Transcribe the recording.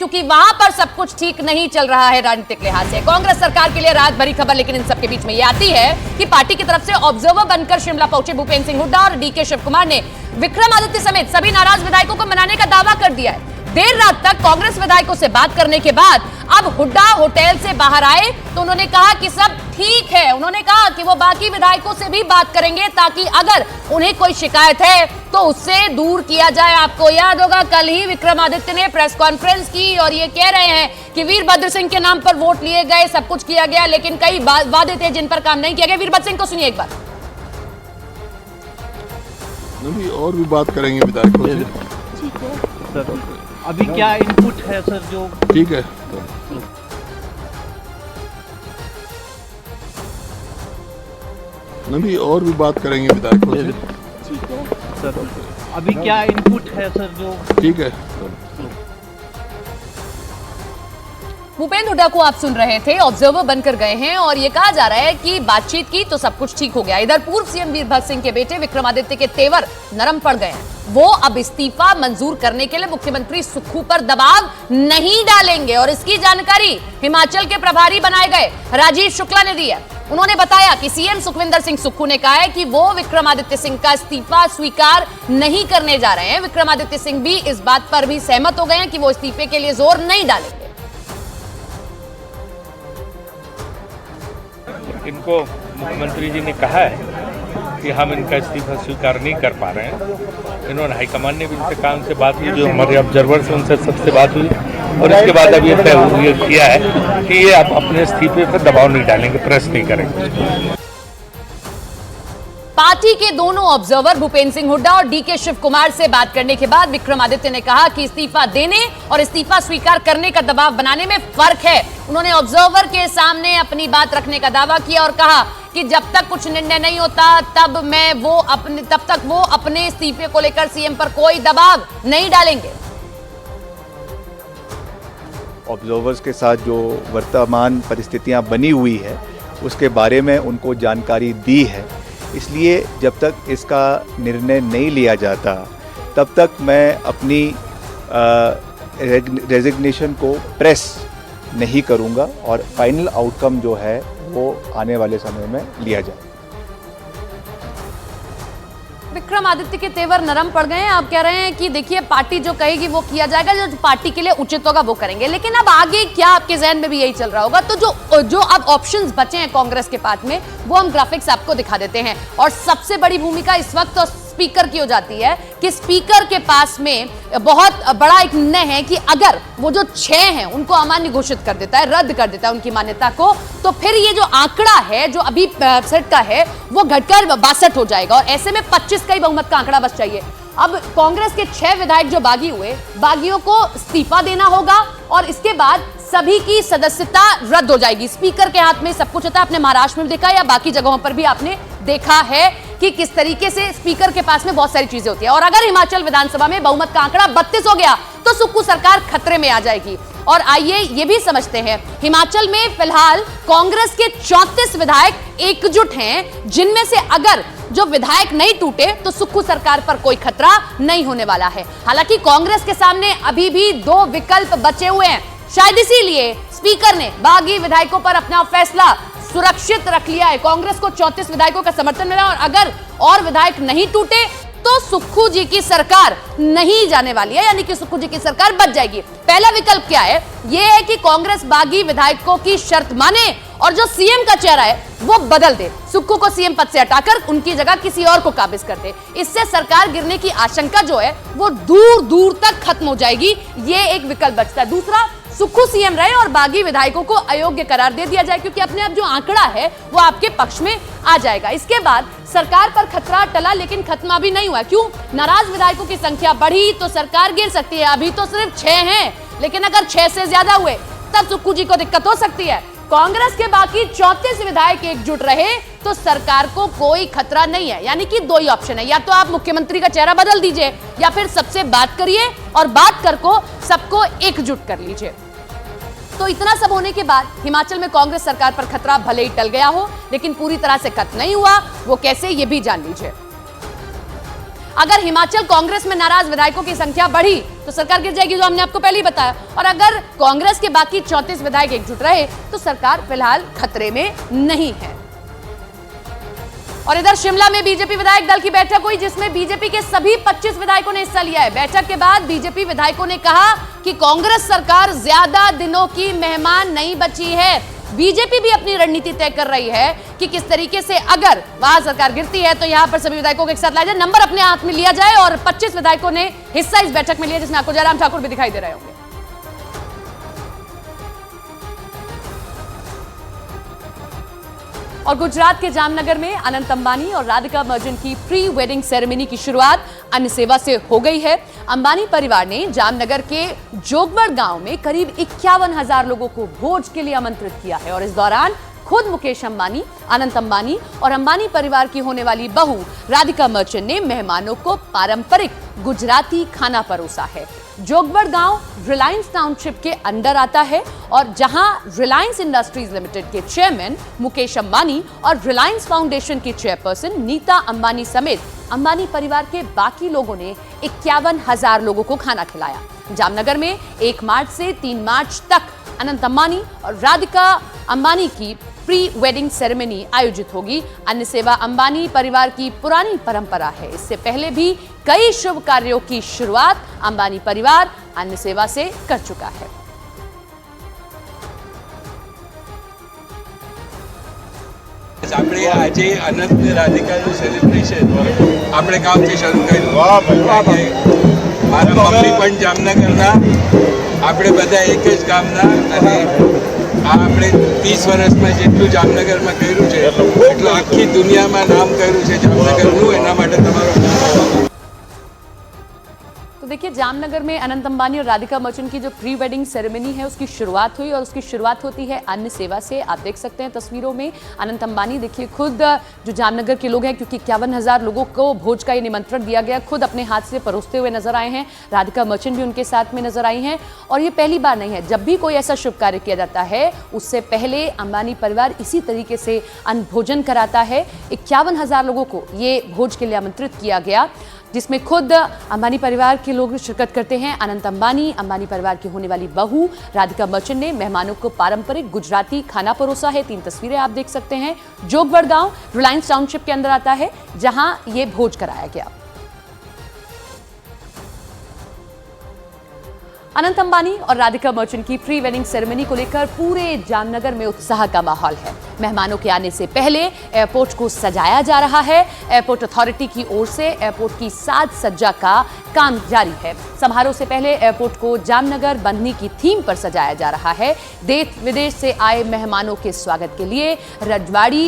क्योंकि वहां पर सब कुछ ठीक नहीं चल रहा है राजनीतिक लिहाज से। कांग्रेस सरकार के लिए राहत भरी खबर, लेकिन इन सबके बीच में यह आती है कि पार्टी की तरफ से ऑब्जर्वर बनकर शिमला पहुंचे भूपेंद्र सिंह हुड्डा और डीके शिव कुमार ने विक्रमादित्य समेत सभी नाराज विधायकों को मनाने का दावा कर दिया है। देर रात तक कांग्रेस विधायकों से बात करने के बाद अब हुड्डा होटल से बाहर आए तो उन्होंने कहा कि सब ठीक है। उन्होंने कहा कि वो बाकी विधायकों से भी बात करेंगे ताकि अगर उन्हें कोई शिकायत है तो उससे दूर किया जाए। आपको याद होगा कल ही विक्रमादित्य ने प्रेस कॉन्फ्रेंस की और ये कह रहे हैं कि वीरभद्र सिंह के नाम पर वोट लिए गए, सब कुछ किया गया, लेकिन कई वादे थे जिन पर काम नहीं किया गया। वीरभद्र सिंह को सुनिए एक बार। नहीं, और भी बात करेंगे विधायकों से। ठीक है सर, अभी क्या इनपुट है सर? जो ठीक है, नहीं, और भी बात करेंगे विधायकों से। ठीक है सर, अभी क्या इनपुट है सर? जो ठीक है, भूपेंद्र हुड्डा को आप सुन रहे थे, ऑब्जर्वर बनकर गए हैं और ये कहा जा रहा है कि बातचीत की तो सब कुछ ठीक हो गया। इधर पूर्व सीएम वीरभद्र सिंह के बेटे विक्रमादित्य के तेवर नरम पड़ गए हैं। वो अब इस्तीफा मंजूर करने के लिए मुख्यमंत्री सुक्खू पर दबाव नहीं डालेंगे और इसकी जानकारी हिमाचल के प्रभारी बनाए गए राजीव शुक्ला ने दी है। उन्होंने बताया कि सीएम सुखविंदर सिंह सुक्खू ने कहा है कि वो विक्रमादित्य सिंह का इस्तीफा स्वीकार नहीं करने जा रहे हैं। विक्रमादित्य सिंह भी इस बात पर भी सहमत हो गए हैं कि वो इस्तीफे के लिए जोर नहीं डालेंगे। इनको मुख्यमंत्री जी ने कहा है कि हम इनका इस्तीफा स्वीकार नहीं कर पा रहे हैं। इन्होंने हाईकमान ने भी इनसे कहा, उनसे बात हुई, जो हमारे ऑब्जर्वर्स हैं उनसे सबसे बात हुई और इसके बाद अब ये तय किया है कि ये अब अपने इस्तीफे पर दबाव नहीं डालेंगे, प्रेस नहीं करेंगे। पार्टी के दोनों ऑब्जर्वर भूपेंद्र सिंह हुड्डा और डीके शिव कुमार से बात करने के बाद विक्रमादित्य ने कहा कि इस्तीफा देने और इस्तीफा स्वीकार करने का दबाव बनाने में फर्क है। उन्होंने ऑब्जर्वर के सामने अपनी बात रखने का दावा किया और कहा कि जब तक कुछ निर्णय नहीं होता तब तक वो अपने इस्तीफे को लेकर सीएम पर कोई दबाव नहीं डालेंगे। ऑब्जर्वर्स के साथ जो वर्तमान परिस्थितियां बनी हुई है उसके बारे में उनको जानकारी दी है, इसलिए जब तक इसका निर्णय नहीं लिया जाता तब तक मैं अपनी रेजिग्नेशन को प्रेस नहीं करूंगा और फाइनल आउटकम जो है वो आने वाले समय में लिया जाए। विक्रमादित्य के तेवर नरम पड़ गए हैं। आप कह रहे हैं कि देखिए पार्टी जो कहेगी वो किया जाएगा, जो पार्टी के लिए उचित होगा वो करेंगे, लेकिन अब आगे क्या आपके जहन में भी यही चल रहा होगा? तो जो अब ऑप्शंस बचे हैं कांग्रेस के पास में वो हम ग्राफिक्स आपको दिखा देते हैं। और सबसे बड़ी भूमिका इस वक्त तो स्पीकर की हो जाती है कि स्पीकर के पास में बहुत बड़ा एक निर्णय है कि अगर वो जो 6 हैं उनको अमान्य घोषित कर देता है, रद्द कर देता है उनकी मान्यता को, तो फिर ये जो आंकड़ा है जो अभी 65 का है वो घटकर 62 हो जाएगा और ऐसे में 25 का ही बहुमत का आंकड़ा बच चाहिए। अब कांग्रेस के 6 विधायक जो बागी हुए, बागियों को इस्तीफा देना होगा और इसके बाद सभी की सदस्यता रद्द हो जाएगी। स्पीकर के हाथ में सब कुछ होता है। आपने महाराष्ट्र में देखा या बाकी जगहों पर भी आपने देखा है कि किस तरीके से स्पीकर के पास में बहुत सारी चीजें होती है। और अगर हिमाचल विधानसभा में बहुमत का आंकड़ा 32 हो गया तो सुक्खू सरकार खतरे में आ जाएगी। और आइए ये भी समझते हैं, हिमाचल में फिलहाल कांग्रेस के 34 विधायक एकजुट हैं, जिनमें से अगर जो विधायक नहीं टूटे तो सुक्खू सरकार पर कोई खतरा नहीं होने वाला है। हालांकि कांग्रेस के सामने अभी भी 2 विकल्प बचे हुए हैं। शायद इसीलिए स्पीकर ने बागी विधायकों पर अपना फैसला सुरक्षित रख लिया है। कांग्रेस को 34 विधायकों का समर्थन मिला और अगर और विधायक नहीं टूटे तो सुक्खू जी की सरकार नहीं जाने वाली है, यानी कि सुक्खू जी की सरकार बच जाएगी। पहला विकल्प क्या है? यह है कि कांग्रेस बागी विधायकों की शर्त माने और जो सीएम का चेहरा है वो बदल दे, सुक्खू को सीएम पद से हटाकर उनकी जगह किसी और को काबिज कर दे। इससे सरकार गिरने की आशंका जो है वो दूर दूर तक खत्म हो जाएगी। ये एक विकल्प बचता है। दूसरा, सुक्खू सीएम रहे और बागी विधायकों को अयोग्य करार दे दिया जाए, क्योंकि अपने आप जो आंकड़ा है वो आपके पक्ष में आ जाएगा। इसके बाद सरकार पर खतरा टला, लेकिन खत्म अभी नहीं हुआ। क्यों? नाराज विधायकों की संख्या बढ़ी तो सरकार गिर सकती है। अभी तो सिर्फ 6 हैं, लेकिन अगर 6 से ज्यादा हुए तब सुक्खू जी को दिक्कत हो सकती है। कांग्रेस के बाकी 34 विधायक एकजुट रहे तो सरकार को कोई खतरा नहीं है। यानी कि 2 ही ऑप्शन है, या तो आप मुख्यमंत्री का चेहरा बदल दीजिए या फिर सबसे बात करिए और बात कर को सबको एकजुट कर लीजिए। तो इतना सब होने के बाद हिमाचल में कांग्रेस सरकार पर खतरा भले ही टल गया हो, लेकिन पूरी तरह से खत्म नहीं हुआ। वो कैसे, ये भी जान लीजिए। अगर हिमाचल कांग्रेस में नाराज विधायकों की संख्या बढ़ी तो सरकार गिर जाएगी, जो हमने आपको पहले ही बताया। और अगर कांग्रेस के बाकी 34 विधायक एकजुट रहे तो सरकार फिलहाल खतरे में नहीं है। और इधर शिमला में बीजेपी विधायक दल की बैठक हुई, जिसमें बीजेपी के सभी 25 विधायकों ने हिस्सा लिया है। बैठक के बाद बीजेपी विधायकों ने कहा कि कांग्रेस सरकार ज्यादा दिनों की मेहमान नहीं बची है। बीजेपी भी अपनी रणनीति तय कर रही है कि किस तरीके से अगर वहां सरकार गिरती है तो यहां पर सभी विधायकों को एक साथ लाया जाए, नंबर अपने हाथ में लिया जाए। और 25 विधायकों ने हिस्सा इस बैठक में लिया, जिसमें आपको जयराम ठाकुर भी दिखाई दे रहे होंगे। और गुजरात के जामनगर में अनंत अंबानी और राधिका मर्चेंट की प्री वेडिंग सेरेमनी की शुरुआत अन्य सेवा से हो गई है। अंबानी परिवार ने जामनगर के जोगवड़ गांव में करीब 51,000 लोगों को भोज के लिए आमंत्रित किया है। और इस दौरान खुद मुकेश अंबानी, अनंत अंबानी और अंबानी परिवार की होने वाली बहू राधिका मर्चेंट ने मेहमानों को पारंपरिक गुजराती खाना परोसा है। जोगवड़ गांव रिलायंस टाउनशिप के अंडर आता है और जहां रिलायंस इंडस्ट्रीज लिमिटेड के चेयरमैन मुकेश अंबानी और रिलायंस फाउंडेशन की चेयरपर्सन नीता अंबानी समेत अंबानी परिवार के बाकी लोगों ने 51,000 लोगों को खाना खिलाया। जामनगर में 1 मार्च से 3 मार्च तक अनंत अंबानी और राधिका अंबानी की प्री वेडिंग सेरेमनी आयोजित होगी। अन्य सेवा अंबानी परिवार की पुरानी परंपरा है। इससे पहले भी कई शुभ कार्यों की शुरुआत अंबानी परिवार अन्य सेवा से कर चुका है। આપણે આજે અનંત ને રાધિકાનું સેલિબ્રેશન આપણે ગામથી શરૂ કર્યું। મારા મમ્મી પણ જામનગરના, આપણે બધા એક જ ગામના અને આપણે 30 વર્ષમાં જેટલું જામનગરમાં કર્યું છે એટલું આખી દુનિયામાં નામ કર્યું છે જામનગરનું, એના માટે તમારો। तो देखिए, जामनगर में अनंत अंबानी और राधिका मर्चेंट की जो प्री वेडिंग सेरेमनी है उसकी शुरुआत हुई और उसकी शुरुआत होती है अन्य सेवा से। आप देख सकते हैं तस्वीरों में अनंत अंबानी, देखिए खुद जो जामनगर के लोग हैं, क्योंकि 51,000 लोगों को भोज का ये निमंत्रण दिया गया, खुद अपने हाथ से परोसते हुए नजर आए हैं। राधिका मर्चेंट भी उनके साथ में नजर आई हैं। और ये पहली बार नहीं है, जब भी कोई ऐसा शुभ कार्य किया जाता है उससे पहले अंबानी परिवार इसी तरीके से अन्न भोजन कराता है। 51,000 लोगों को ये भोज के लिए आमंत्रित किया गया, जिसमें खुद अंबानी परिवार के लोग शिरकत करते हैं। अनंत अंबानी, अंबानी परिवार की होने वाली बहू राधिका मर्चेंट ने मेहमानों को पारंपरिक गुजराती खाना परोसा है। 3 तस्वीरें आप देख सकते हैं। जोगवड़ गांव रिलायंस टाउनशिप के अंदर आता है, जहां ये भोज कराया गया। अनंत अंबानी और राधिका मर्चेंट की प्री वेडिंग सेरेमनी को लेकर पूरे जामनगर में उत्साह का माहौल है। मेहमानों के आने से पहले एयरपोर्ट को सजाया जा रहा है। एयरपोर्ट अथॉरिटी की ओर से एयरपोर्ट की साज सज्जा का काम जारी है। समारोह से पहले एयरपोर्ट को जामनगर बंधनी की थीम पर सजाया जा रहा है। देश विदेश से आए मेहमानों के स्वागत के लिए रजवाड़ी